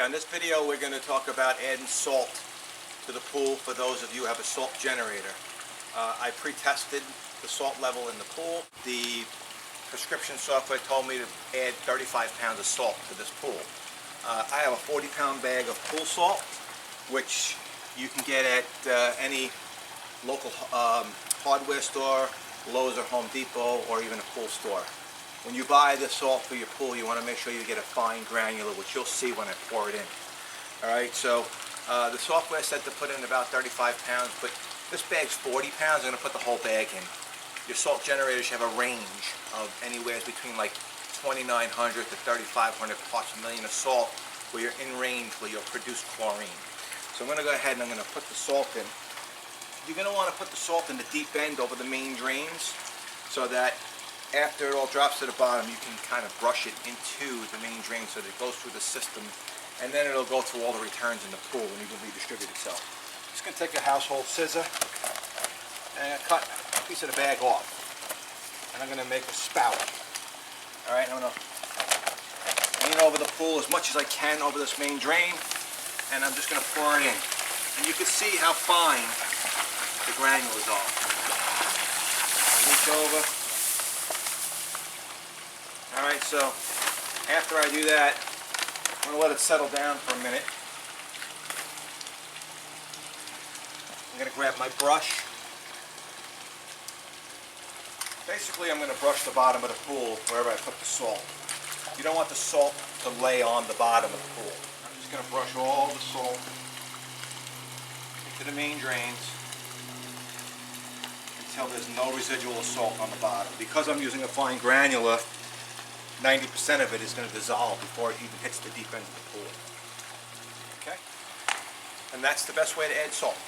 In this video we're going to talk about adding salt to the pool for those of you who have a salt generator. I pre-tested the salt level in the pool. The prescription software told me to add 35 pounds of salt to this pool. I have a 40-pound bag of pool salt, which you can get at any local hardware store, Lowe's or Home Depot, or even a pool store. When you buy the salt for your pool, you want to make sure you get a fine granular, which you'll see when I pour it in. Alright, so the software said to put in about 35 pounds, but this bag's 40 pounds. I'm going to put the whole bag in. Your salt generators have a range of anywhere between like 2,900 to 3,500 parts per million of salt, where you're in range where you'll produce chlorine. So I'm going to go ahead and I'm going to put the salt in. You're going to want to put the salt in the deep end over the main drains, so that after it all drops to the bottom, you can kind of brush it into the main drain so that it goes through the system, and then it'll go through all the returns in the pool and even redistribute itself. Just going to take a household scissor and cut a piece of the bag off, and I'm going to make a spout. Alright, I'm going to lean over the pool as much as I can over this main drain, and I'm just going to pour it in. And you can see how fine the granules are. I reach over. Alright, so after I do that, I'm going to let it settle down for a minute. I'm going to grab my brush. Basically, I'm going to brush the bottom of the pool wherever I put the salt. You don't want the salt to lay on the bottom of the pool. I'm just going to brush all the salt into the main drains until there's no residual salt on the bottom. Because I'm using a fine granular, 90% of it is going to dissolve before it even hits the deep end of the pool. Okay? And that's the best way to add salt.